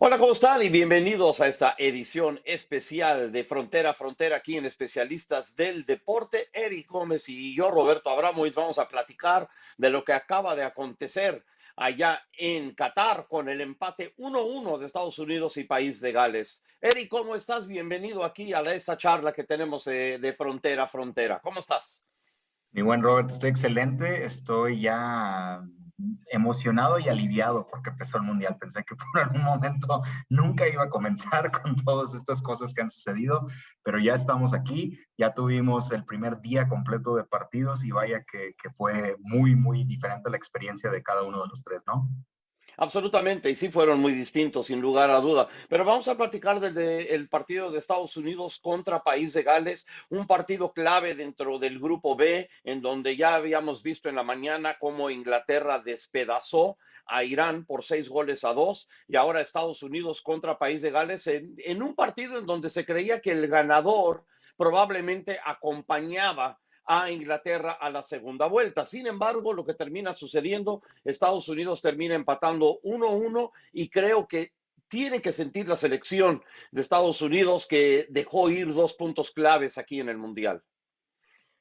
Hola, ¿cómo están? Y bienvenidos a esta edición especial de Frontera a Frontera aquí en Especialistas del Deporte. Eric Gómez y yo, Roberto Abramovich, vamos a platicar de lo que acaba de acontecer allá en Qatar con el empate 1-1 de Estados Unidos y País de Gales. Eric, ¿cómo estás? Bienvenido aquí a esta charla que tenemos de Frontera a Frontera. ¿Cómo estás? Mi buen Robert, estoy excelente, estoy ya emocionado y aliviado porque empezó el Mundial. Pensé que por algún momento nunca iba a comenzar con todas estas cosas que han sucedido, pero ya estamos aquí, ya tuvimos el primer día completo de partidos y vaya que fue muy, muy diferente la experiencia de cada uno de los tres, ¿no? Absolutamente, y sí fueron muy distintos, sin lugar a duda. Pero vamos a platicar del partido de Estados Unidos contra País de Gales, un partido clave dentro del grupo B, en donde ya habíamos visto en la mañana cómo Inglaterra despedazó a Irán por 6 goles a 2, y ahora Estados Unidos contra País de Gales en un partido en donde se creía que el ganador probablemente acompañaba a Inglaterra a la segunda vuelta. Sin embargo, lo que termina sucediendo, Estados Unidos termina empatando 1-1 y creo que tiene que sentir la selección de Estados Unidos que dejó ir 2 puntos claves aquí en el Mundial.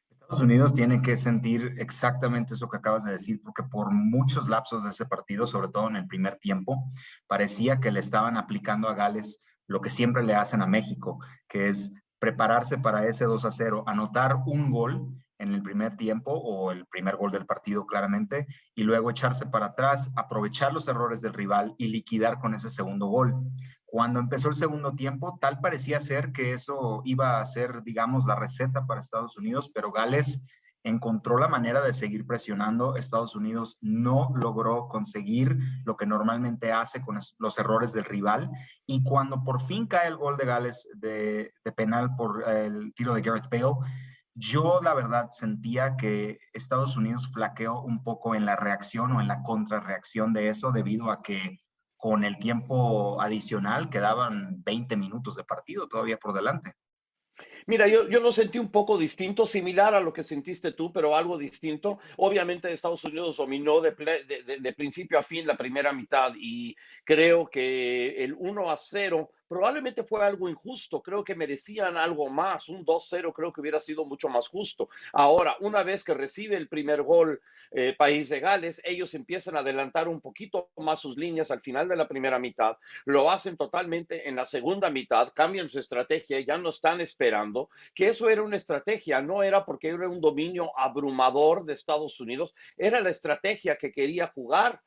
Estados Unidos tiene que sentir exactamente eso que acabas de decir, porque por muchos lapsos de ese partido, sobre todo en el primer tiempo, parecía que le estaban aplicando a Gales lo que siempre le hacen a México, que es prepararse para ese 2-0, anotar un gol en el primer tiempo o el primer gol del partido claramente, y luego echarse para atrás, aprovechar los errores del rival y liquidar con ese segundo gol. Cuando empezó el segundo tiempo, tal parecía ser que eso iba a ser, digamos, la receta para Estados Unidos, pero Gales encontró la manera de seguir presionando. Estados Unidos no logró conseguir lo que normalmente hace con los errores del rival. Y cuando por fin cae el gol de Gales de penal por el tiro de Gareth Bale, yo la verdad sentía que Estados Unidos flaqueó un poco en la reacción o en la contrarreacción de eso debido a que con el tiempo adicional quedaban 20 minutos de partido todavía por delante. Mira, yo lo sentí un poco distinto, similar a lo que sentiste tú, pero algo distinto. Obviamente Estados Unidos dominó de principio a fin la primera mitad y creo que el 1-0 probablemente fue algo injusto. Creo que merecían algo más. Un 2-0 creo que hubiera sido mucho más justo. Ahora, una vez que recibe el primer gol País de Gales, ellos empiezan a adelantar un poquito más sus líneas al final de la primera mitad. Lo hacen totalmente en la segunda mitad, cambian su estrategia, ya no están esperando, que eso era una estrategia, no era porque era un dominio abrumador de Estados Unidos, era la estrategia que quería jugar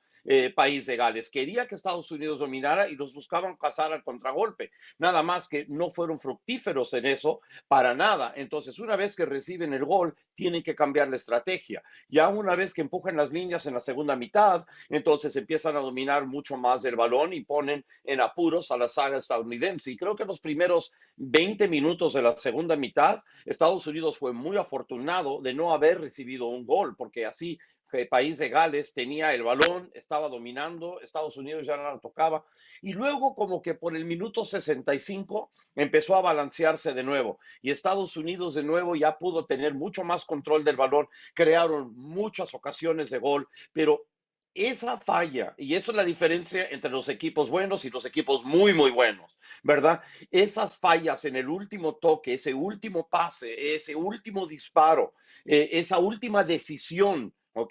País de Gales. Quería que Estados Unidos dominara y los buscaban cazar al contragolpe. Nada más que no fueron fructíferos en eso para nada. Entonces, una vez que reciben el gol, tienen que cambiar la estrategia. Ya una vez que empujan las líneas en la segunda mitad, entonces empiezan a dominar mucho más el balón y ponen en apuros a la saga estadounidense. Y creo que los primeros 20 minutos de la segunda mitad, Estados Unidos fue muy afortunado de no haber recibido un gol, porque así el País de Gales tenía el balón, estaba dominando, Estados Unidos ya no lo tocaba, y luego como que por el minuto 65 empezó a balancearse de nuevo, y Estados Unidos de nuevo ya pudo tener mucho más control del balón, crearon muchas ocasiones de gol, pero esa falla, y eso es la diferencia entre los equipos buenos y los equipos muy, muy buenos, ¿verdad? Esas fallas en el último toque, ese último pase, ese último disparo, esa última decisión, ¿ok?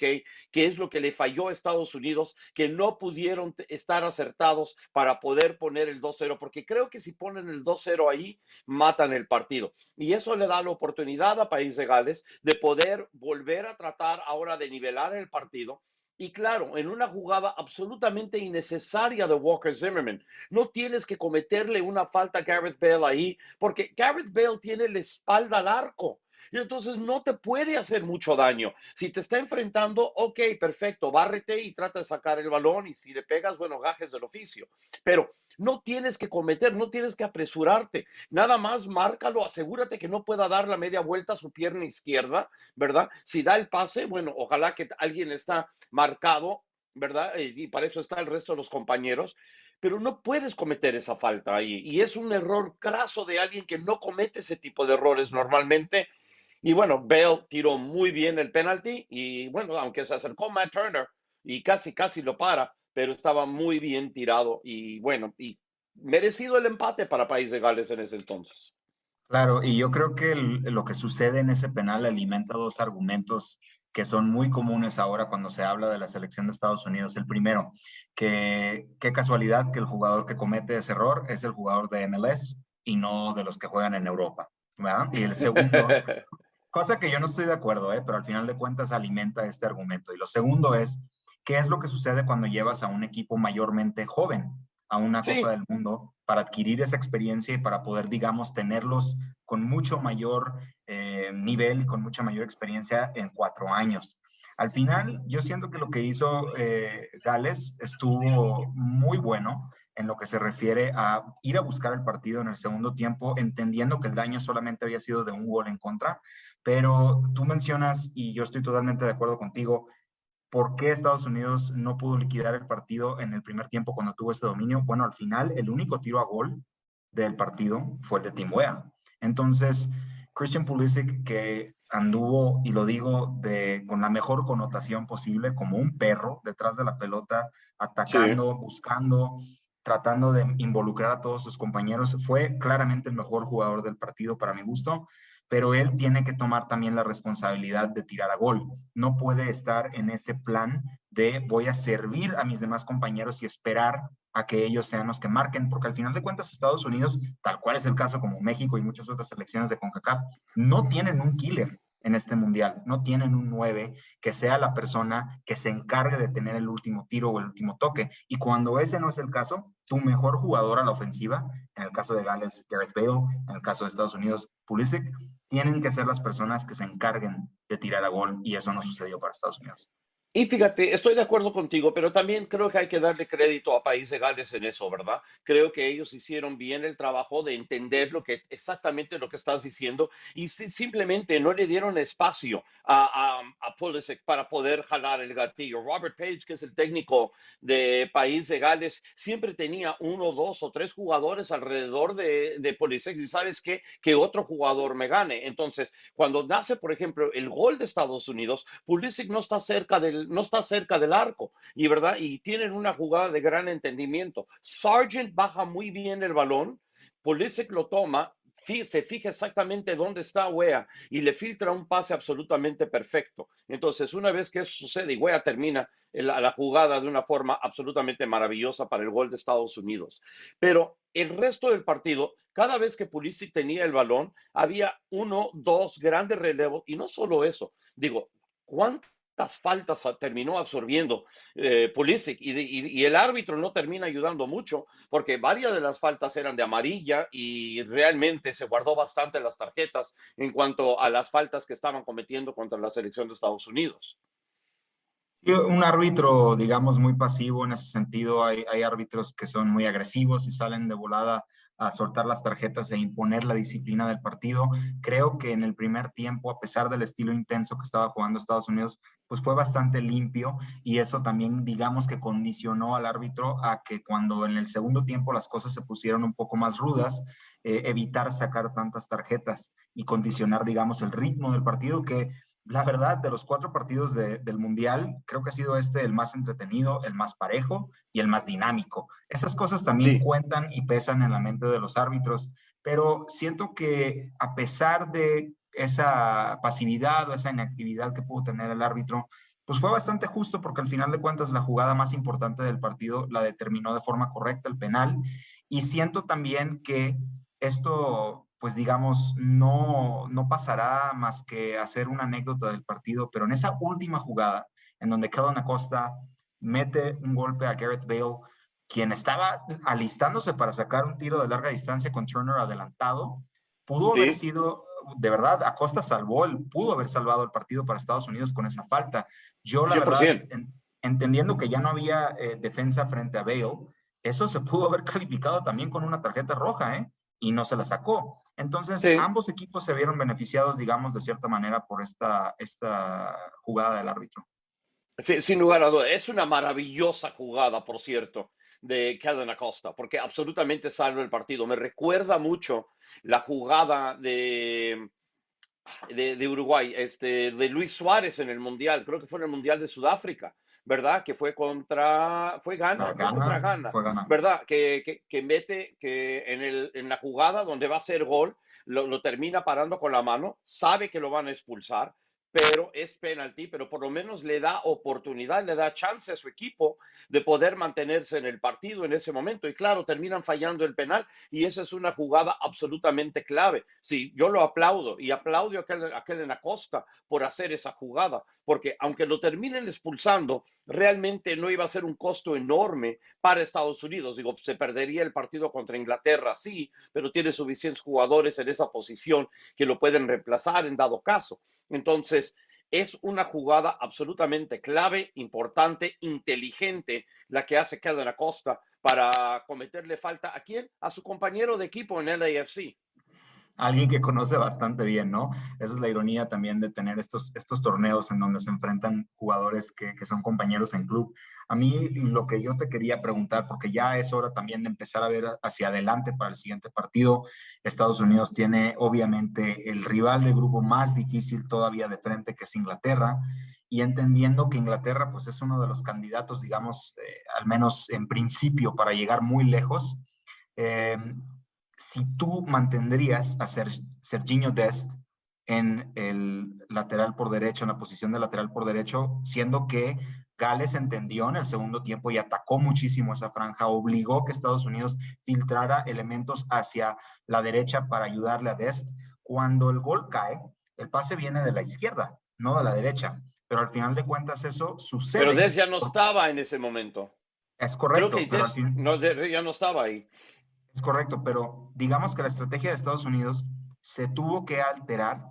Que es lo que le falló a Estados Unidos, que no pudieron estar acertados para poder poner el 2-0, porque creo que si ponen el 2-0 ahí, matan el partido. Y eso le da la oportunidad a País de Gales de poder volver a tratar ahora de nivelar el partido y claro, en una jugada absolutamente innecesaria de Walker Zimmerman. No tienes que cometerle una falta a Gareth Bale ahí, porque Gareth Bale tiene la espalda al arco. Y entonces no te puede hacer mucho daño. Si te está enfrentando, ok, perfecto, bárrete y trata de sacar el balón. Y si le pegas, bueno, gajes del oficio. Pero no tienes que cometer, no tienes que apresurarte. Nada más márcalo, asegúrate que no pueda dar la media vuelta a su pierna izquierda, ¿verdad? Si da el pase, bueno, ojalá que alguien está marcado, ¿verdad? Y para eso está el resto de los compañeros, pero no puedes cometer esa falta ahí. Y es un error craso de alguien que no comete ese tipo de errores normalmente. Y bueno, Bale tiró muy bien el penalti y bueno, aunque se acercó Matt Turner y casi lo para, pero estaba muy bien tirado y bueno, y merecido el empate para País de Gales en ese entonces. Claro, y yo creo que lo que sucede en ese penal alimenta dos argumentos que son muy comunes ahora cuando se habla de la selección de Estados Unidos. El primero, que qué casualidad que el jugador que comete ese error es el jugador de MLS y no de los que juegan en Europa, ¿verdad? Y el segundo, cosa que yo no estoy de acuerdo, pero al final de cuentas alimenta este argumento. Y lo segundo es, ¿qué es lo que sucede cuando llevas a un equipo mayormente joven a una Copa Sí, del Mundo para adquirir esa experiencia y para poder, digamos, tenerlos con mucho mayor nivel y con mucha mayor experiencia en 4 años? Al final, yo siento que lo que hizo Gales estuvo muy bueno en lo que se refiere a ir a buscar el partido en el segundo tiempo, entendiendo que el daño solamente había sido de un gol en contra, pero tú mencionas, y yo estoy totalmente de acuerdo contigo, ¿por qué Estados Unidos no pudo liquidar el partido en el primer tiempo cuando tuvo ese dominio? Bueno, al final, el único tiro a gol del partido fue el de Tim Weah. Entonces, Christian Pulisic, que anduvo, y lo digo con la mejor connotación posible, como un perro detrás de la pelota, sí. atacando, buscando, tratando de involucrar a todos sus compañeros, fue claramente el mejor jugador del partido para mi gusto, pero él tiene que tomar también la responsabilidad de tirar a gol. No puede estar en ese plan de voy a servir a mis demás compañeros y esperar a que ellos sean los que marquen, porque al final de cuentas Estados Unidos, tal cual es el caso como México y muchas otras selecciones de CONCACAF, no tienen un killer en este mundial, no tienen un 9 que sea la persona que se encargue de tener el último tiro o el último toque. Y cuando ese no es el caso, tu mejor jugador a la ofensiva, en el caso de Gales, Gareth Bale, en el caso de Estados Unidos, Pulisic, tienen que ser las personas que se encarguen de tirar a gol y eso no sucedió para Estados Unidos. Y fíjate, estoy de acuerdo contigo, pero también creo que hay que darle crédito a País de Gales en eso, ¿verdad? Creo que ellos hicieron bien el trabajo de entender exactamente lo que estás diciendo y simplemente no le dieron espacio a Pulisic para poder jalar el gatillo. Robert Page, que es el técnico de País de Gales, siempre tenía uno, dos o tres jugadores alrededor de Pulisic y sabes qué, que otro jugador me gane. Entonces, cuando nace, por ejemplo, el gol de Estados Unidos, Pulisic no está cerca del arco, y verdad, y tienen una jugada de gran entendimiento. Sargent baja muy bien el balón, Pulisic lo toma, se fija exactamente dónde está Wea y le filtra un pase absolutamente perfecto. Entonces, una vez que eso sucede y Wea termina la jugada de una forma absolutamente maravillosa para el gol de Estados Unidos. Pero el resto del partido, cada vez que Pulisic tenía el balón, había uno, dos grandes relevos, y no solo eso, digo, ¿cuántas faltas terminó absorbiendo Pulisic? Y el árbitro no termina ayudando mucho, porque varias de las faltas eran de amarilla y realmente se guardó bastante las tarjetas en cuanto a las faltas que estaban cometiendo contra la selección de Estados Unidos. Sí, un árbitro, digamos, muy pasivo en ese sentido. Hay árbitros que son muy agresivos y salen de volada a soltar las tarjetas e imponer la disciplina del partido. Creo que en el primer tiempo, a pesar del estilo intenso que estaba jugando Estados Unidos, pues fue bastante limpio y eso también, digamos, que condicionó al árbitro a que cuando en el segundo tiempo las cosas se pusieron un poco más rudas, evitar sacar tantas tarjetas y condicionar, digamos, el ritmo del partido que la verdad, de los 4 partidos del Mundial, creo que ha sido este el más entretenido, el más parejo y el más dinámico. Esas cosas también Sí, cuentan y pesan en la mente de los árbitros, pero siento que a pesar de esa pasividad o esa inactividad que pudo tener el árbitro, pues fue bastante justo porque al final de cuentas la jugada más importante del partido la determinó de forma correcta el penal y siento también que esto, pues digamos, no pasará más que hacer una anécdota del partido, pero en esa última jugada, en donde Kellyn Acosta mete un golpe a Gareth Bale, quien estaba alistándose para sacar un tiro de larga distancia con Turner adelantado, pudo haber sí, sido, de verdad, Acosta pudo haber salvado el partido para Estados Unidos con esa falta. Yo, la verdad, 100%. entendiendo que ya no había defensa frente a Bale, eso se pudo haber calificado también con una tarjeta roja, ¿eh? Y no se la sacó. Entonces, Sí. ambos equipos se vieron beneficiados, digamos, de cierta manera por esta jugada del árbitro. Sí, sin lugar a dudas, es una maravillosa jugada, por cierto, de Kellyn Acosta, porque absolutamente salva el partido. Me recuerda mucho la jugada de Uruguay, de Luis Suárez en el Mundial, creo que fue en el Mundial de Sudáfrica, ¿verdad? Que fue Ghana, fue contra Gana, Ghana, fue gana. ¿verdad? Que mete, que en la jugada donde va a ser gol, lo termina parando con la mano, sabe que lo van a expulsar, pero es penalti, pero por lo menos le da oportunidad, le da chance a su equipo de poder mantenerse en el partido en ese momento. Y claro, terminan fallando el penal y esa es una jugada absolutamente clave. Sí, yo lo aplaudo y aplaudo a aquel Acosta por hacer esa jugada, porque aunque lo terminen expulsando, realmente no iba a ser un costo enorme para Estados Unidos. Digo, se perdería el partido contra Inglaterra, sí, pero tiene suficientes jugadores en esa posición que lo pueden reemplazar en dado caso. Entonces, es una jugada absolutamente clave, importante, inteligente, la que hace Kellen Acosta para cometerle falta. ¿A quién? A su compañero de equipo en LAFC. Alguien que conoce bastante bien, ¿no? Esa es la ironía también de tener estos torneos en donde se enfrentan jugadores que son compañeros en club. A mí lo que yo te quería preguntar, porque ya es hora también de empezar a ver hacia adelante para el siguiente partido. Estados Unidos tiene obviamente el rival de grupo más difícil todavía de frente, que es Inglaterra, y entendiendo que Inglaterra pues es uno de los candidatos, digamos, al menos en principio, para llegar muy lejos. Eh, si tú mantendrías a Serginho Dest en el lateral por derecho, en la posición de lateral por derecho, siendo que Gales entendió en el segundo tiempo y atacó muchísimo esa franja, obligó que Estados Unidos filtrara elementos hacia la derecha para ayudarle a Dest. Cuando el gol cae, el pase viene de la izquierda, no de la derecha. Pero al final de cuentas eso Pero sucede. Des ya no estaba en ese momento. Es Creo correcto, que pero al Des fin, no, ya no estaba ahí. es correcto, pero digamos que la estrategia de Estados Unidos se tuvo que alterar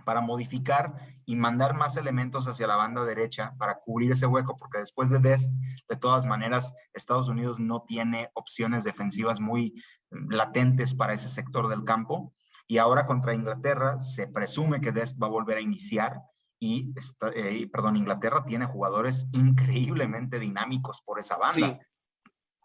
para modificar y mandar más elementos hacia la banda derecha para cubrir ese hueco, porque después de Dest, de todas maneras, Estados Unidos no tiene opciones defensivas muy latentes para ese sector del campo. Y ahora contra Inglaterra se presume que Dest va a volver a iniciar y, perdón, Inglaterra tiene jugadores increíblemente dinámicos por esa banda.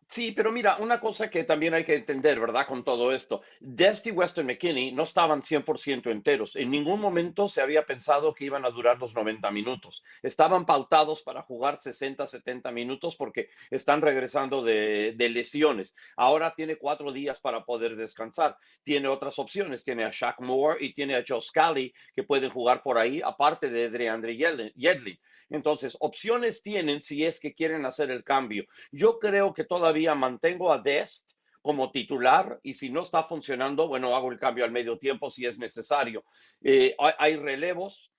Sí, sí, pero mira, una cosa que también hay que entender, ¿verdad? Con todo esto, Dest y Weston McKennie no estaban 100% enteros. En ningún momento se había pensado que iban a durar los 90 minutos. Estaban pautados para jugar 60, 70 minutos porque están regresando de lesiones. Ahora tiene 4 días para poder descansar. Tiene otras opciones. Tiene a Shaq Moore y tiene a Joe Scally que pueden jugar por ahí, aparte de DeAndre Yedlin. Entonces, opciones tienen si es que quieren hacer el cambio. Yo creo que todavía mantengo a Dest como titular y si no está funcionando, bueno, hago el cambio al medio tiempo si es necesario. Hay relevos.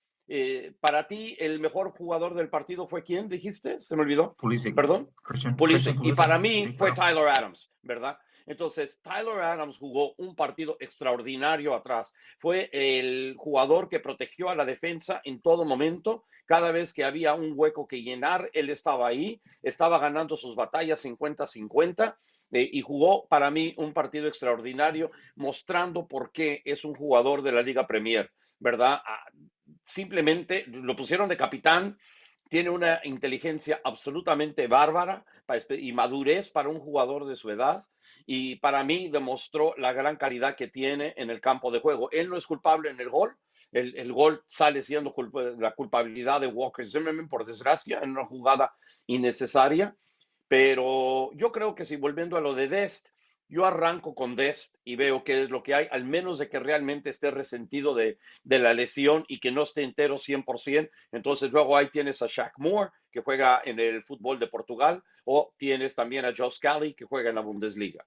Para ti, ¿el mejor jugador del partido fue quién, dijiste? Se me olvidó. Pulisic, Perdón. Christian Pulisic. Y Pulisic, para mí sí, fue claro. Tyler Adams, ¿verdad? Entonces, Tyler Adams jugó un partido extraordinario atrás. Fue el jugador que protegió a la defensa en todo momento. Cada vez que había un hueco que llenar, él estaba ahí, estaba ganando sus batallas 50-50 y jugó para mí un partido extraordinario, mostrando por qué es un jugador de la Liga Premier, ¿verdad? Simplemente lo pusieron de capitán, tiene una inteligencia absolutamente bárbara y madurez para un jugador de su edad y para mí demostró la gran calidad que tiene en el campo de juego. Él no es culpable en el gol, el gol sale siendo la culpabilidad de Walker Zimmerman, por desgracia, en una jugada innecesaria, pero yo creo que si volviendo a lo de Dest, yo arranco con Dest y veo qué es lo que hay, al menos de que realmente esté resentido de la lesión y que no esté entero 100%. Entonces luego ahí tienes a Shaq Moore, que juega en el fútbol de Portugal, o tienes también a Joe Scally, que juega en la Bundesliga.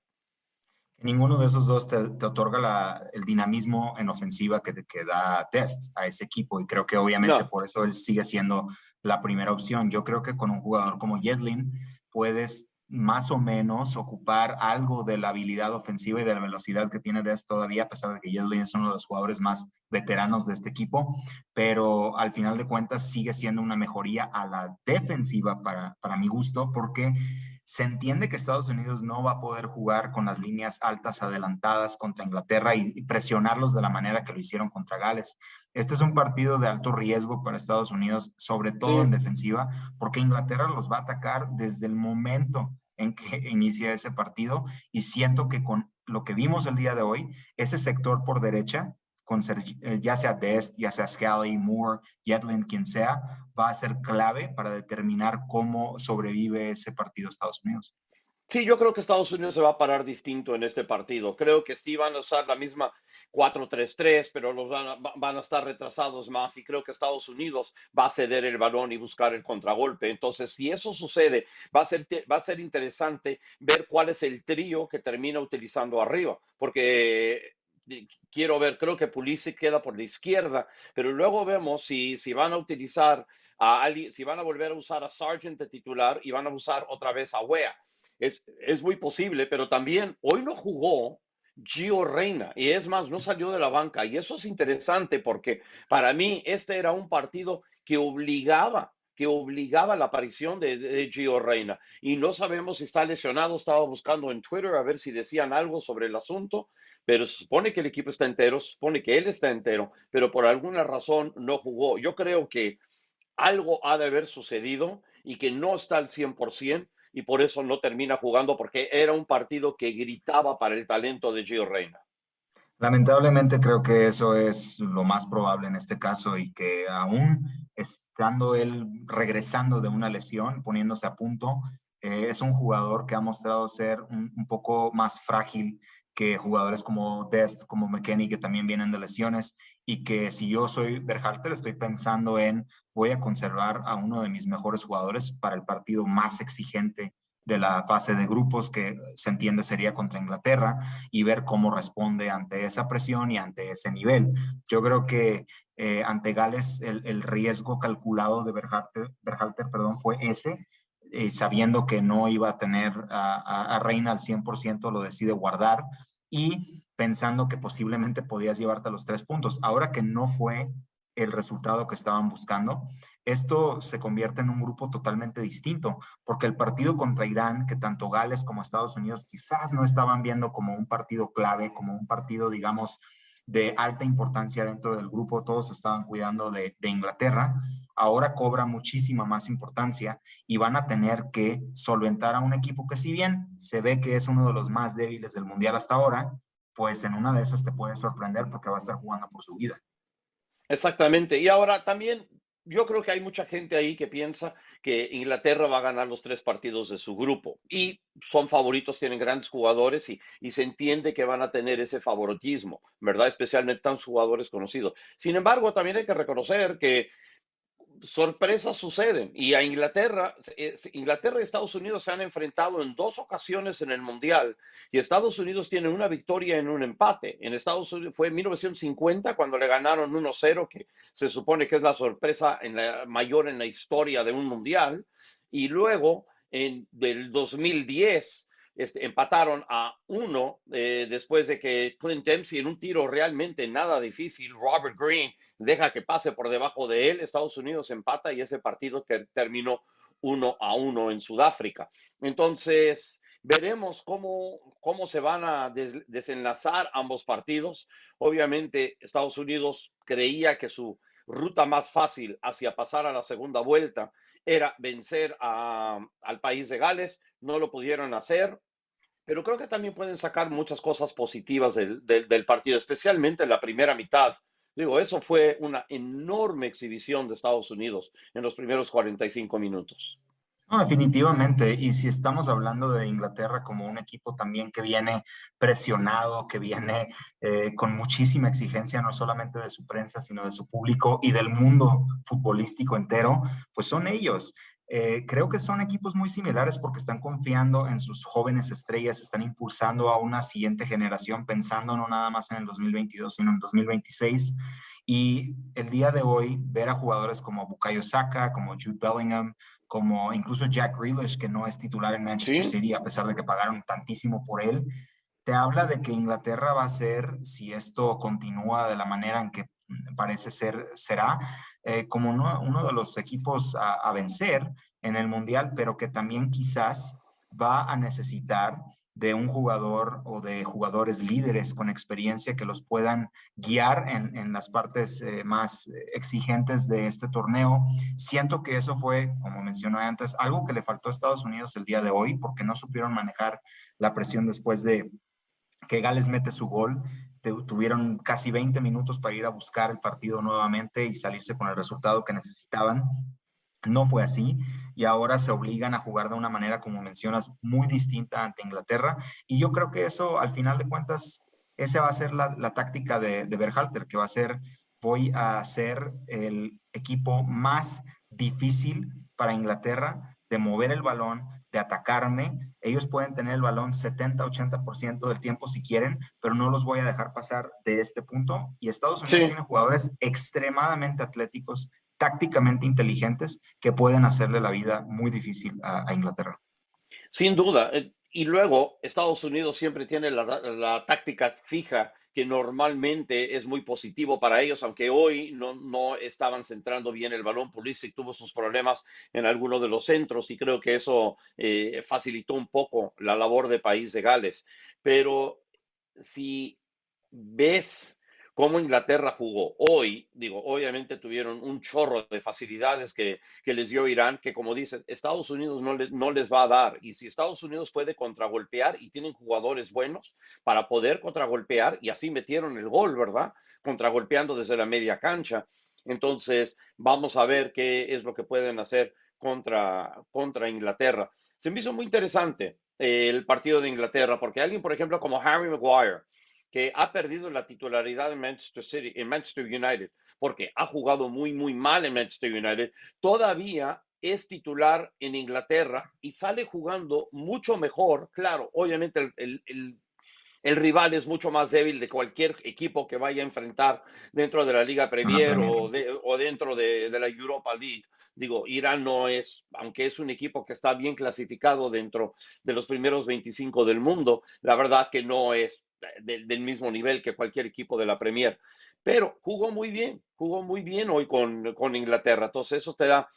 Ninguno de esos dos te otorga el dinamismo en ofensiva que da Dest a ese equipo y creo que obviamente No, por eso él sigue siendo la primera opción. Yo creo que con un jugador como Yedlin puedes más o menos ocupar algo de la habilidad ofensiva y de la velocidad que tiene Dest todavía, a pesar de que Yedlin es uno de los jugadores más veteranos de este equipo, pero al final de cuentas sigue siendo una mejoría a la defensiva para mi gusto, porque se entiende que Estados Unidos no va a poder jugar con las líneas altas adelantadas contra Inglaterra y presionarlos de la manera que lo hicieron contra Gales. Este es un partido de alto riesgo para Estados Unidos, sobre todo en sí, defensiva, porque Inglaterra los va a atacar desde el momento en que inicia ese partido y siento que con lo que vimos el día de hoy, ese sector por derecha ya sea Dest, ya sea Scally, Moore, Yedlin, quien sea, va a ser clave para determinar cómo sobrevive ese partido Estados Unidos. Sí, yo creo que Estados Unidos se va a parar distinto en este partido. Creo que sí van a usar la misma 4-3-3, pero van a estar retrasados más y creo que Estados Unidos va a ceder el balón y buscar el contragolpe. Entonces, si eso sucede, va a ser interesante ver cuál es el trío que termina utilizando arriba, porque quiero ver, creo que Pulisic queda por la izquierda, pero luego vemos si van a utilizar a alguien, si van a volver a usar a Sargent de titular y van a usar otra vez a Wea. Es muy posible, pero también hoy no jugó Gio Reina y es más, no salió de la banca y eso es interesante porque para mí este era un partido que obligaba la aparición de Gio Reina y no sabemos si está lesionado, estaba buscando en Twitter a ver si decían algo sobre el asunto, pero se supone que el equipo está entero, se supone que él está entero, pero por alguna razón no jugó. Yo creo que algo ha de haber sucedido y que no está al 100% y por eso no termina jugando porque era un partido que gritaba para el talento de Gio Reina. Lamentablemente creo que eso es lo más probable en este caso y que aún estando él regresando de una lesión, poniéndose a punto, es un jugador que ha mostrado ser un poco más frágil que jugadores como Dest, como McKennie, que también vienen de lesiones y que si yo soy Berhalter estoy pensando en voy a conservar a uno de mis mejores jugadores para el partido más exigente de la fase de grupos que se entiende sería contra Inglaterra y ver cómo responde ante esa presión y ante ese nivel. Yo creo que ante Gales el riesgo calculado de Berhalter perdón, fue ese, sabiendo que no iba a tener a Reina al 100%, lo decide guardar y pensando que posiblemente podías llevarte a los 3 puntos. Ahora que no fue el resultado que estaban buscando, esto se convierte en un grupo totalmente distinto, porque el partido contra Irán, que tanto Gales como Estados Unidos quizás no estaban viendo como un partido clave, como un partido, digamos, de alta importancia dentro del grupo, todos estaban cuidando de Inglaterra, ahora cobra muchísima más importancia y van a tener que solventar a un equipo que si bien se ve que es uno de los más débiles del Mundial hasta ahora, pues en una de esas te puede sorprender porque va a estar jugando por su vida. Exactamente. Y ahora también yo creo que hay mucha gente ahí que piensa que Inglaterra va a ganar los 3 partidos de su grupo y son favoritos, tienen grandes jugadores y se entiende que van a tener ese favoritismo, ¿verdad? Especialmente tan jugadores conocidos. Sin embargo, también hay que reconocer que sorpresas suceden y a Inglaterra y Estados Unidos se han enfrentado en 2 ocasiones en el Mundial y Estados Unidos tiene una victoria en un empate. En Estados Unidos fue en 1950 cuando le ganaron 1-0, que se supone que es la sorpresa mayor en la historia de un Mundial, y luego en del 2010 empataron a 1 después de que Clint Dempsey en un tiro realmente nada difícil, Robert Green deja que pase por debajo de él, Estados Unidos empata y ese partido terminó 1-1 en Sudáfrica. Entonces, veremos cómo se van a desenlazar ambos partidos. Obviamente, Estados Unidos creía que su ruta más fácil hacia pasar a la segunda vuelta era vencer al país de Gales, no lo pudieron hacer, pero creo que también pueden sacar muchas cosas positivas del partido, especialmente en la primera mitad. Digo, eso fue una enorme exhibición de Estados Unidos en los primeros 45 minutos. No, definitivamente. Y si estamos hablando de Inglaterra como un equipo también que viene presionado, que viene con muchísima exigencia, no solamente de su prensa, sino de su público y del mundo futbolístico entero, pues son ellos. Creo que son equipos muy similares porque están confiando en sus jóvenes estrellas, están impulsando a una siguiente generación, pensando no nada más en el 2022, sino en el 2026. Y el día de hoy, ver a jugadores como Bukayo Saka, como Jude Bellingham, como incluso Jack Grealish, que no es titular en Manchester Sí, City, a pesar de que pagaron tantísimo por él, te habla de que Inglaterra va a ser, si esto continúa de la manera en que parece ser, será, como uno de los equipos a vencer en el Mundial, pero que también quizás va a necesitar de un jugador o de jugadores líderes con experiencia que los puedan guiar en las partes más exigentes de este torneo. Siento que eso fue, como mencioné antes, algo que le faltó a Estados Unidos el día de hoy porque no supieron manejar la presión después de que Gales mete su gol tuvieron casi 20 minutos para ir a buscar el partido nuevamente y salirse con el resultado que necesitaban. No fue así y ahora se obligan a jugar de una manera, como mencionas, muy distinta ante Inglaterra. Y yo creo que eso, al final de cuentas, esa va a ser la táctica de Berhalter, que va a ser, voy a hacer el equipo más difícil para Inglaterra de mover el balón, de atacarme. Ellos pueden tener el balón 70-80% del tiempo si quieren, pero no los voy a dejar pasar de este punto. Y Estados Unidos Sí, tiene jugadores extremadamente atléticos, tácticamente inteligentes, que pueden hacerle la vida muy difícil a Inglaterra. sin duda. Y luego, Estados Unidos siempre tiene la táctica fija que normalmente es muy positivo para ellos, aunque hoy no estaban centrando bien el balón. Pulisic tuvo sus problemas en algunos de los centros y creo que eso facilitó un poco la labor de País de Gales. Pero si ves cómo Inglaterra jugó hoy, digo, obviamente tuvieron un chorro de facilidades que les dio Irán, que como dices, Estados Unidos no les va a dar. Y si Estados Unidos puede contragolpear y tienen jugadores buenos para poder contragolpear, y así metieron el gol, ¿verdad? Contragolpeando desde la media cancha. Entonces, vamos a ver qué es lo que pueden hacer contra Inglaterra. Se me hizo muy interesante el partido de Inglaterra, porque alguien, por ejemplo, como Harry Maguire, que ha perdido la titularidad en Manchester City, en Manchester United, porque ha jugado muy mal en Manchester United, todavía es titular en Inglaterra y sale jugando mucho mejor. Claro, obviamente el rival es mucho más débil de cualquier equipo que vaya a enfrentar dentro de la Liga En la Premier Premier. o dentro de la Europa League. Digo, Irán no es, aunque es un equipo que está bien clasificado dentro de los primeros 25 del mundo, la verdad que no es del mismo nivel que cualquier equipo de la Premier. Pero jugó muy bien hoy con Inglaterra. Entonces eso te da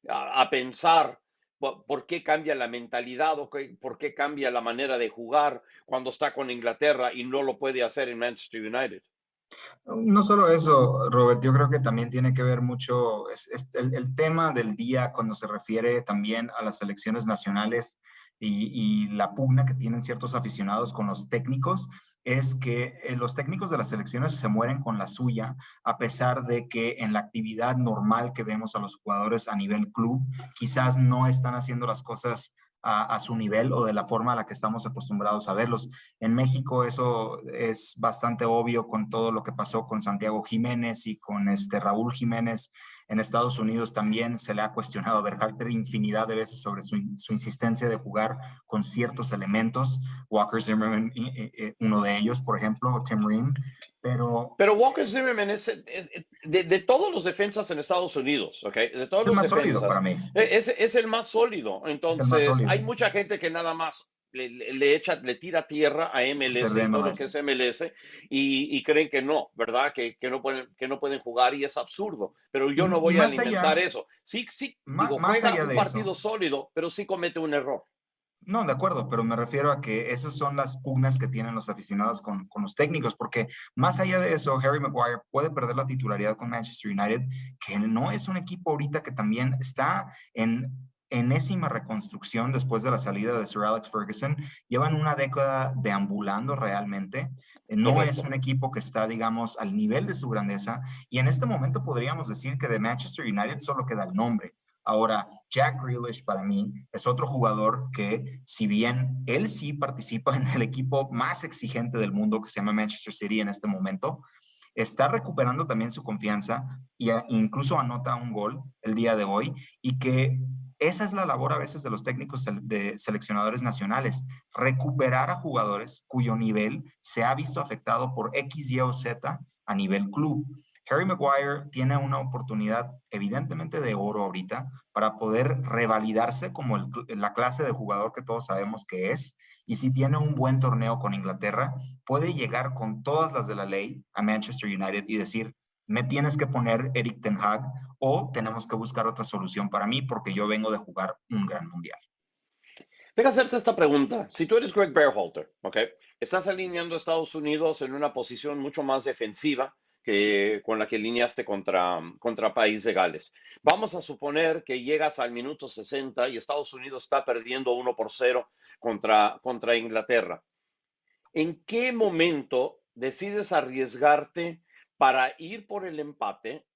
a pensar por qué cambia la mentalidad o por qué cambia la manera de jugar cuando está con Inglaterra y no lo puede hacer en Manchester United. No solo eso, Robert, yo creo que también tiene que ver mucho el tema del día cuando se refiere también a las selecciones nacionales y la pugna que tienen ciertos aficionados con los técnicos, es que los técnicos de las selecciones se mueren con la suya, a pesar de que en la actividad normal que vemos a los jugadores a nivel club, quizás no están haciendo las cosas a su nivel o de la forma a la que estamos acostumbrados a verlos. En México eso es bastante obvio con todo lo que pasó con Santiago Jiménez y con Raúl Jiménez. En Estados Unidos también se le ha cuestionado a Berhalter infinidad de veces sobre su insistencia de jugar con ciertos elementos. Walker Zimmerman, uno de ellos, por ejemplo, o Tim Ream. Pero Pero Walker Zimmerman de todos los defensas en Estados Unidos, ¿ok? De todos es el los más sólido para defensas, mí. es el más sólido. Es el más Entonces, sólido. hay mucha gente que nada más le tira tierra a Ser MLS de y todo lo que MLS. es MLS y creen que no, ¿verdad? Que no pueden jugar y es absurdo. Pero yo no Y voy a más alimentar allá, eso. Sí, sí, digo, más juega allá un de eso, partido sólido, pero sí comete un error. no, de acuerdo, pero me refiero a que esas son las pugnas que tienen los aficionados con los técnicos, porque más allá de eso, Harry Maguire puede perder la titularidad con Manchester United, que no es un equipo ahorita que también está en enésima reconstrucción después de la salida de Sir Alex Ferguson. Llevan una década deambulando realmente. No es Correcto. un equipo que está, digamos, al nivel de su grandeza, y en este momento podríamos decir que de Manchester United solo queda el nombre. Ahora, Jack Grealish para mí es otro jugador que, si bien él sí participa en el equipo más exigente del mundo que se llama Manchester City en este momento, está recuperando también su confianza e incluso anota un gol el día de hoy, y que esa es la labor a veces de los técnicos de seleccionadores nacionales, recuperar a jugadores cuyo nivel se ha visto afectado por X, Y o Z a nivel club. Harry Maguire tiene una oportunidad evidentemente de oro ahorita para poder revalidarse como la clase de jugador que todos sabemos que es. Y si tiene un buen torneo con Inglaterra, puede llegar con todas las de la ley a Manchester United y decir, me tienes que poner Eric Ten Hag o tenemos que buscar otra solución para mí porque yo vengo de jugar un gran mundial. Deja hacerte esta pregunta. Si tú eres Greg Berhalter, ¿ok? Estás alineando a Estados Unidos en una posición mucho más defensiva que con la que alineaste contra País de Gales. Vamos a suponer que llegas al minuto 60 y Estados Unidos está perdiendo 1-0 contra Inglaterra. ¿En qué momento decides arriesgarte para ir por el empate,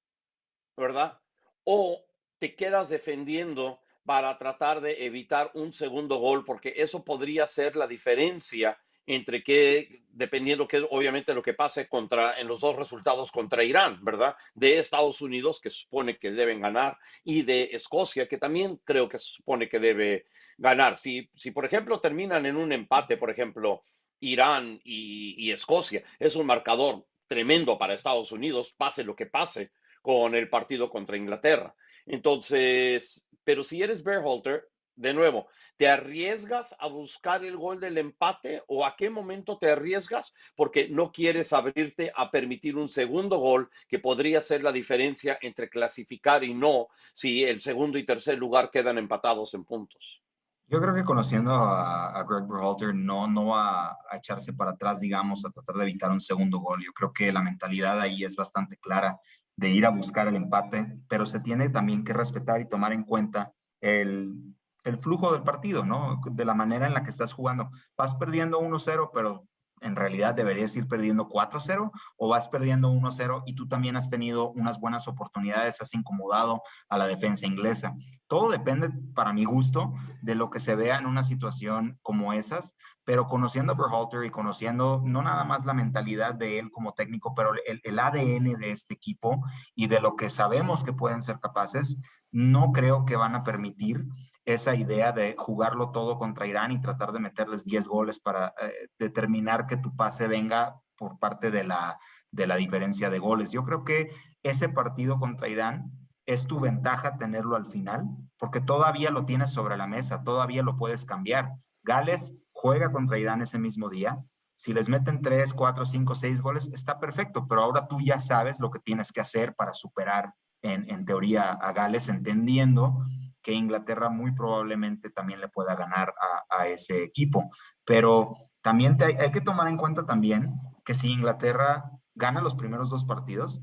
¿verdad? O te quedas defendiendo para tratar de evitar un segundo gol, porque eso podría ser la diferencia entre que, dependiendo que obviamente lo que pase contra, en los dos resultados contra Irán, ¿verdad? De Estados Unidos, que se supone que deben ganar, y de Escocia, que también creo que se supone que debe ganar. Si por ejemplo, terminan en un empate, por ejemplo, Irán y Escocia, es un marcador tremendo para Estados Unidos, pase lo que pase con el partido contra Inglaterra. Entonces, pero si eres Berhalter, de nuevo, ¿te arriesgas a buscar el gol del empate o a qué momento te arriesgas? Porque no quieres abrirte a permitir un segundo gol que podría ser la diferencia entre clasificar y no si el segundo y tercer lugar quedan empatados en puntos. Yo creo que conociendo a Greg Berhalter no va a echarse para atrás, digamos, a tratar de evitar un segundo gol. Yo creo que la mentalidad ahí es bastante clara de ir a buscar el empate, pero se tiene también que respetar y tomar en cuenta el flujo del partido, ¿no? De la manera en la que estás jugando. Vas perdiendo 1-0, pero en realidad deberías ir perdiendo 4-0 o vas perdiendo 1-0 y tú también has tenido unas buenas oportunidades, has incomodado a la defensa inglesa. Todo depende, para mi gusto, de lo que se vea en una situación como esas, pero conociendo a Berhalter y conociendo no nada más la mentalidad de él como técnico, pero el ADN de este equipo y de lo que sabemos que pueden ser capaces, no creo que van a permitir esa idea de jugarlo todo contra Irán y tratar de meterles 10 goles para determinar que tu pase venga por parte de la diferencia de goles. Yo creo que ese partido contra Irán es tu ventaja tenerlo al final, porque todavía lo tienes sobre la mesa, todavía lo puedes cambiar. Gales juega contra Irán ese mismo día. Si les meten 3, 4, 5, 6 goles, está perfecto, pero ahora tú ya sabes lo que tienes que hacer para superar en teoría a Gales, entendiendo que Inglaterra muy probablemente también le pueda ganar a ese equipo. Pero también hay que tomar en cuenta también que si Inglaterra gana los primeros dos partidos,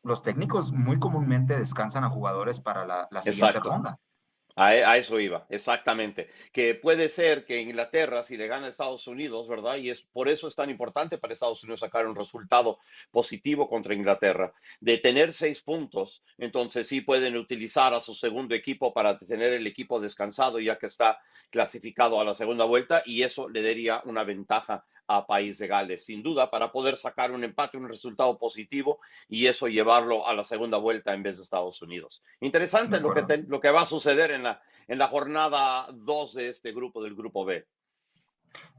los técnicos muy comúnmente descansan a jugadores para la siguiente Exacto. ronda. A eso iba, exactamente. Que puede ser que Inglaterra, si le gana a Estados Unidos, ¿verdad? Y es por eso es tan importante para Estados Unidos sacar un resultado positivo contra Inglaterra, de tener 6 puntos, entonces sí pueden utilizar a su segundo equipo para tener el equipo descansado ya que está clasificado a la segunda vuelta y eso le daría una ventaja a País de Gales, sin duda, para poder sacar un empate, un resultado positivo y eso llevarlo a la segunda vuelta en vez de Estados Unidos. De Interesante acuerdo. lo que va a suceder en la jornada 2 de este grupo, del grupo B.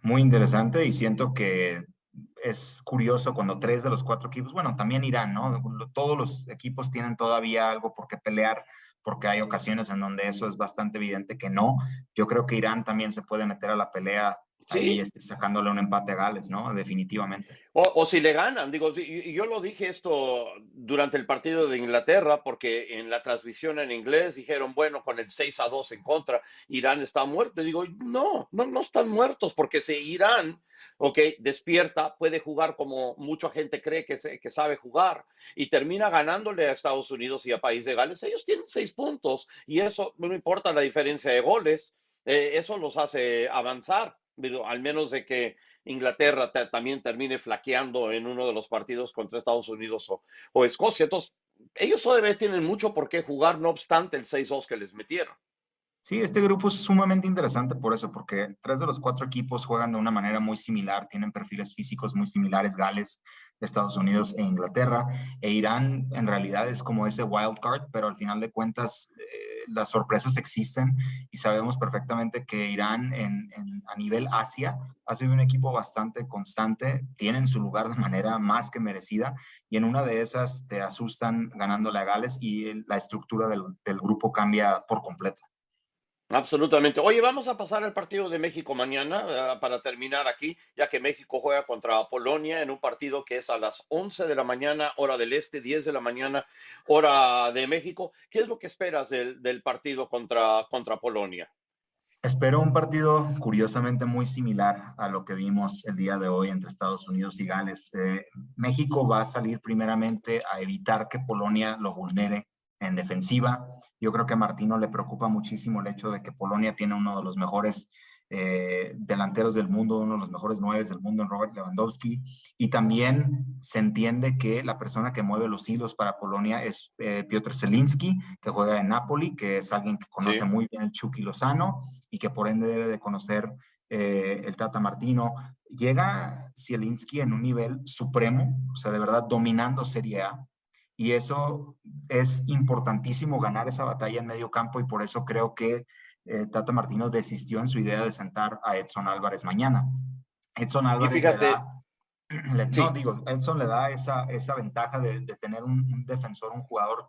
Muy interesante y siento que es curioso cuando tres de los cuatro equipos, bueno, también Irán, ¿no? Todos los equipos tienen todavía algo por qué pelear, porque hay ocasiones en donde eso es bastante evidente que no. Yo creo que Irán también se puede meter a la pelea ahí Sí, sacándole un empate a Gales, ¿no? Definitivamente. o si le ganan, digo, y yo lo dije esto durante el partido de Inglaterra, porque en la transmisión en inglés dijeron, bueno, con el 6-2 en contra, Irán está muerto. Y digo, no están muertos, porque si Irán, ok, despierta, puede jugar como mucha gente cree que sabe jugar, y termina ganándole a Estados Unidos y a País de Gales, ellos tienen 6 puntos, y eso no importa la diferencia de goles, eso los hace avanzar, digo, al menos de que Inglaterra también termine flaqueando en uno de los partidos contra Estados Unidos o Escocia. Entonces, ellos todavía tienen mucho por qué jugar, no obstante el 6-2 que les metieron. Sí, este grupo es sumamente interesante por eso, porque tres de los cuatro equipos juegan de una manera muy similar, tienen perfiles físicos muy similares, Gales, Estados Unidos e Inglaterra, e Irán en realidad es como ese wild card, pero al final de cuentas las sorpresas existen y sabemos perfectamente que Irán a nivel Asia ha sido un equipo bastante constante, tienen su lugar de manera más que merecida y en una de esas te asustan ganándole a Gales y la estructura del grupo cambia por completo. Absolutamente. Oye, vamos a pasar al partido de México mañana para terminar aquí, ya que México juega contra Polonia en un partido que es a las 11 de la mañana, hora del este, 10 de la mañana, hora de México. ¿Qué es lo que esperas del partido contra Polonia? Espero un partido curiosamente muy similar a lo que vimos el día de hoy entre Estados Unidos y Gales. México va a salir primeramente a evitar que Polonia lo vulnere en defensiva. Yo creo que a Martino le preocupa muchísimo el hecho de que Polonia tiene uno de los mejores delanteros del mundo, uno de los mejores 9 del mundo en Robert Lewandowski, y también se entiende que la persona que mueve los hilos para Polonia es Piotr Zielinski, que juega en Napoli, que es alguien que conoce Sí. muy bien el Chucky Lozano y que por ende debe de conocer el Tata Martino. Llega Zielinski en un nivel supremo, o sea, de verdad dominando Serie A, y eso es importantísimo, ganar esa batalla en medio campo, y por eso creo que Tata Martino desistió en su idea de sentar a Edson Álvarez mañana. Edson Y Álvarez le da, fíjate, no sí. digo, Edson le da esa ventaja de tener un defensor, un jugador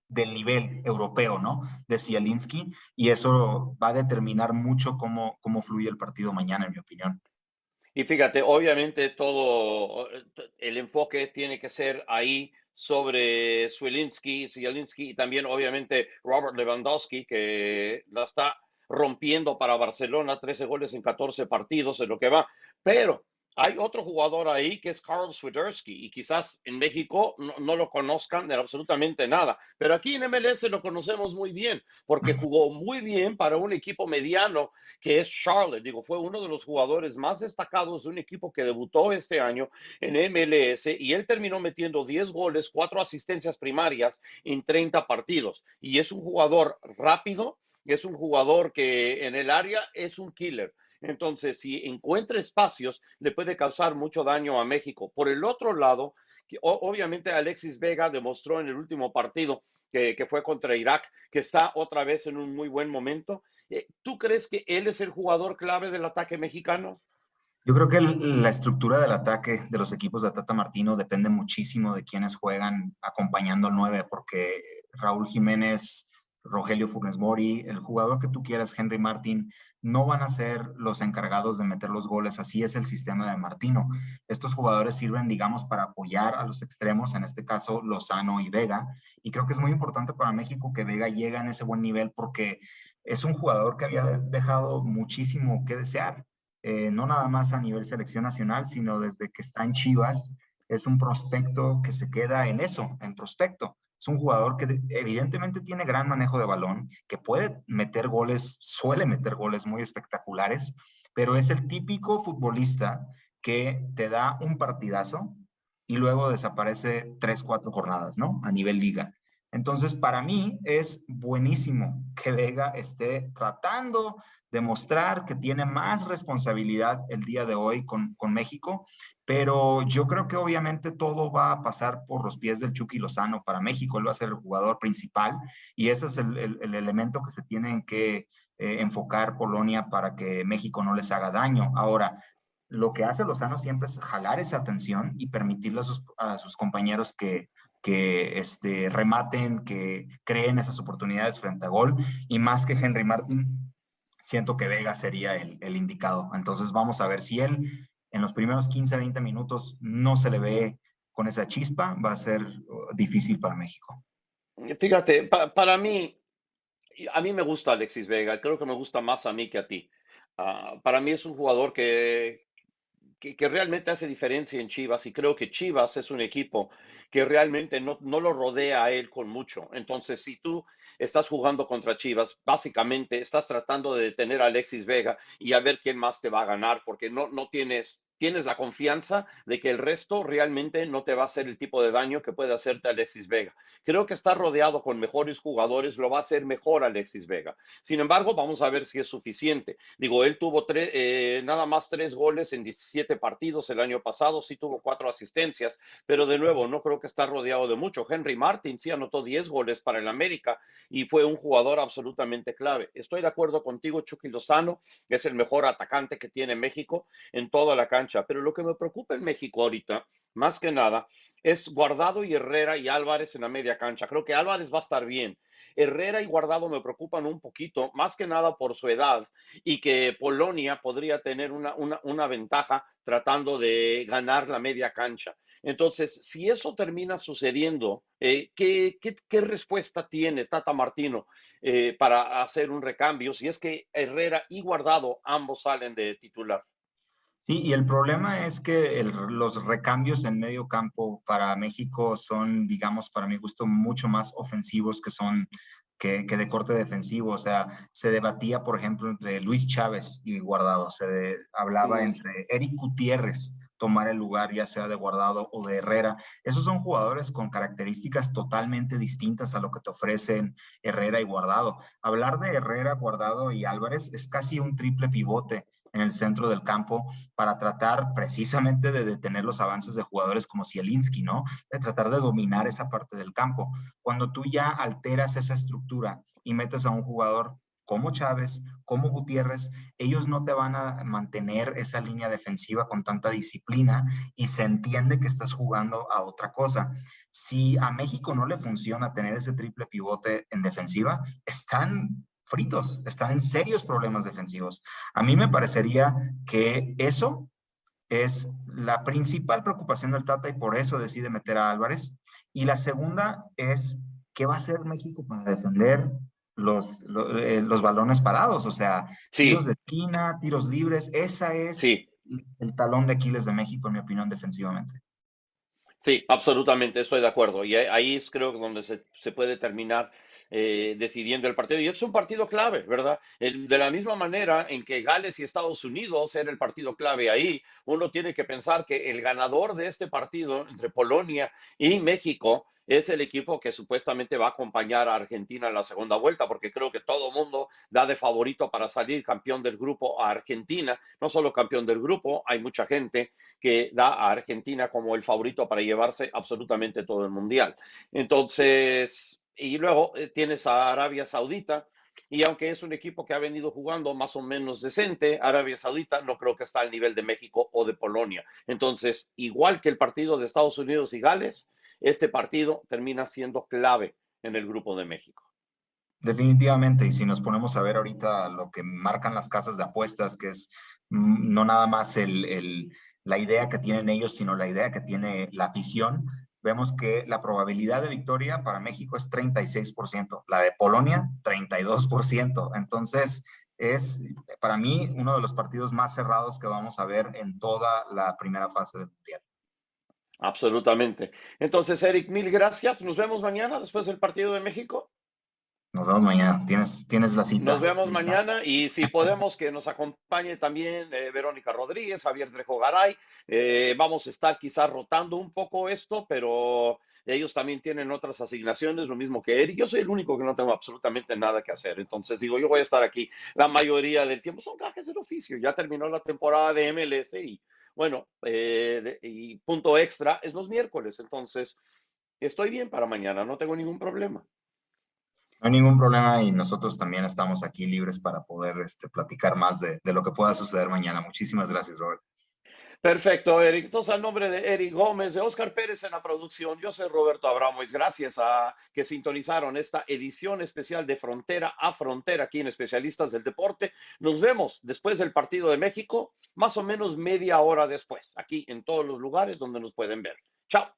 del nivel europeo, ¿no? De Zielinski, y eso va a determinar mucho cómo fluye el partido mañana, en mi opinión. Y fíjate, obviamente todo el enfoque tiene que ser ahí sobre Zielinski y también obviamente Robert Lewandowski, que la está rompiendo para Barcelona, 13 goles en 14 partidos en lo que va. Pero hay otro jugador ahí que es Karl Swiderski y quizás en México no lo conozcan de absolutamente nada, pero aquí en MLS lo conocemos muy bien porque jugó muy bien para un equipo mediano que es Charlotte. Digo, fue uno de los jugadores más destacados de un equipo que debutó este año en MLS y él terminó metiendo 10 goles, 4 asistencias primarias en 30 partidos. Y es un jugador rápido, es un jugador que en el área es un killer. Entonces, si encuentra espacios, le puede causar mucho daño a México. Por el otro lado, obviamente Alexis Vega demostró en el último partido que fue contra Irak, que está otra vez en un muy buen momento. ¿Tú crees que él es el jugador clave del ataque mexicano? Yo creo que la estructura del ataque de los equipos de Tata Martino depende muchísimo de quienes juegan acompañando al 9, porque Raúl Jiménez, Rogelio Funes Mori, el jugador que tú quieras, Henry Martin, no van a ser los encargados de meter los goles. Así es el sistema de Martino. Estos jugadores sirven, digamos, para apoyar a los extremos, en este caso Lozano y Vega, y creo que es muy importante para México que Vega llegue en ese buen nivel porque es un jugador que había dejado muchísimo que desear, no nada más a nivel selección nacional, sino desde que está en Chivas, es un prospecto que se queda en eso, en prospecto. Es un jugador que evidentemente tiene gran manejo de balón, que puede meter goles, suele meter goles muy espectaculares, pero es el típico futbolista que te da un partidazo y luego desaparece 3, 4 jornadas, ¿no? A nivel liga. Entonces, para mí es buenísimo que Vega esté tratando demostrar que tiene más responsabilidad el día de hoy con México, pero yo creo que obviamente todo va a pasar por los pies del Chucky Lozano para México. Él va a ser el jugador principal y ese es el elemento que se tienen que enfocar Polonia para que México no les haga daño. Ahora, lo que hace Lozano siempre es jalar esa atención y permitirle a sus compañeros que rematen, que creen esas oportunidades frente a gol, y más que Henry Martin, siento que Vega sería el indicado. Entonces vamos a ver si él en los primeros 15, 20 minutos no se le ve con esa chispa, va a ser difícil para México. Fíjate, para mí, a mí me gusta Alexis Vega, creo que me gusta más a mí que a ti. Para mí es un jugador que realmente hace diferencia en Chivas y creo que Chivas es un equipo que realmente no lo rodea a él con mucho. Entonces, si tú estás jugando contra Chivas, básicamente estás tratando de detener a Alexis Vega y a ver quién más te va a ganar, porque no tienes la confianza de que el resto realmente no te va a hacer el tipo de daño que puede hacerte Alexis Vega. Creo que está rodeado con mejores jugadores, lo va a hacer mejor Alexis Vega. Sin embargo, vamos a ver si es suficiente. Digo, él tuvo nada más 3 goles en 17 partidos el año pasado, sí tuvo 4 asistencias, pero de nuevo, no creo que está rodeado de mucho. Henry Martin sí anotó 10 goles para el América y fue un jugador absolutamente clave. Estoy de acuerdo contigo, Chucky Lozano es el mejor atacante que tiene México en toda la cancha, pero lo que me preocupa en México ahorita, más que nada, es Guardado y Herrera y Álvarez en la media cancha. Creo que Álvarez va a estar bien. Herrera y Guardado me preocupan un poquito, más que nada por su edad y que Polonia podría tener una ventaja tratando de ganar la media cancha. Entonces, si eso termina sucediendo, ¿qué respuesta tiene Tata Martino para hacer un recambio si es que Herrera y Guardado ambos salen de titular? Sí, y el problema es que los recambios en medio campo para México son, digamos, para mi gusto, mucho más ofensivos que de corte defensivo. O sea, se debatía, por ejemplo, entre Luis Chávez y Guardado. Hablaba Mm, entre Eric Gutiérrez tomar el lugar, ya sea de Guardado o de Herrera. Esos son jugadores con características totalmente distintas a lo que te ofrecen Herrera y Guardado. Hablar de Herrera, Guardado y Álvarez es casi un triple pivote en el centro del campo para tratar precisamente de detener los avances de jugadores como Zielinski, ¿no? De tratar de dominar esa parte del campo. Cuando tú ya alteras esa estructura y metes a un jugador como Chávez, como Gutiérrez, ellos no te van a mantener esa línea defensiva con tanta disciplina y se entiende que estás jugando a otra cosa. Si a México no le funciona tener ese triple pivote en defensiva, están fritos, están en serios problemas defensivos. A mí me parecería que eso es la principal preocupación del Tata y por eso decide meter a Álvarez. Y la segunda es, ¿qué va a hacer México para defender los balones parados? O sea, tiros sí, de esquina, tiros libres, esa es sí. el talón de Aquiles de México, en mi opinión, defensivamente. Sí, absolutamente, estoy de acuerdo. Y ahí es creo que donde se puede terminar decidiendo el partido. Y es un partido clave, ¿verdad? De la misma manera en que Gales y Estados Unidos era el partido clave ahí, uno tiene que pensar que el ganador de este partido entre Polonia y México es el equipo que supuestamente va a acompañar a Argentina en la segunda vuelta, porque creo que todo mundo da de favorito para salir campeón del grupo a Argentina. No solo campeón del grupo, hay mucha gente que da a Argentina como el favorito para llevarse absolutamente todo el mundial. Entonces, y luego tienes a Arabia Saudita, y aunque es un equipo que ha venido jugando más o menos decente, Arabia Saudita no creo que está al nivel de México o de Polonia. Entonces, igual que el partido de Estados Unidos y Gales, este partido termina siendo clave en el grupo de México. Definitivamente, y si nos ponemos a ver ahorita lo que marcan las casas de apuestas, que es no nada más la idea que tienen ellos, sino la idea que tiene la afición, vemos que la probabilidad de victoria para México es 36%, la de Polonia 32%. Entonces, es para mí uno de los partidos más cerrados que vamos a ver en toda la primera fase del Mundial. Absolutamente. Entonces, Eric, mil gracias. Nos vemos mañana después del partido de México. Nos vemos mañana. ¿Tienes la Nos cita vemos lista? mañana y si podemos que nos acompañe también Verónica Rodríguez, Javier Trejo Garay. Vamos a estar quizás rotando un poco esto, pero ellos también tienen otras asignaciones, lo mismo que Eric. Yo soy el único que no tengo absolutamente nada que hacer. Entonces digo, yo voy a estar aquí la mayoría del tiempo. Son gajes del oficio. Ya terminó la temporada de MLS y bueno, y punto extra es los miércoles. Entonces estoy bien para mañana, no tengo ningún problema. No hay ningún problema y nosotros también estamos aquí libres para poder platicar más de lo que pueda suceder mañana. Muchísimas gracias, Robert. Perfecto, Eric. Entonces, al nombre de Eric Gómez, de Oscar Pérez en la producción, yo soy Roberto Abramois. Gracias a que sintonizaron esta edición especial de Frontera a Frontera aquí en Especialistas del Deporte. Nos vemos después del partido de México, más o menos media hora después, aquí en todos los lugares donde nos pueden ver. Chao.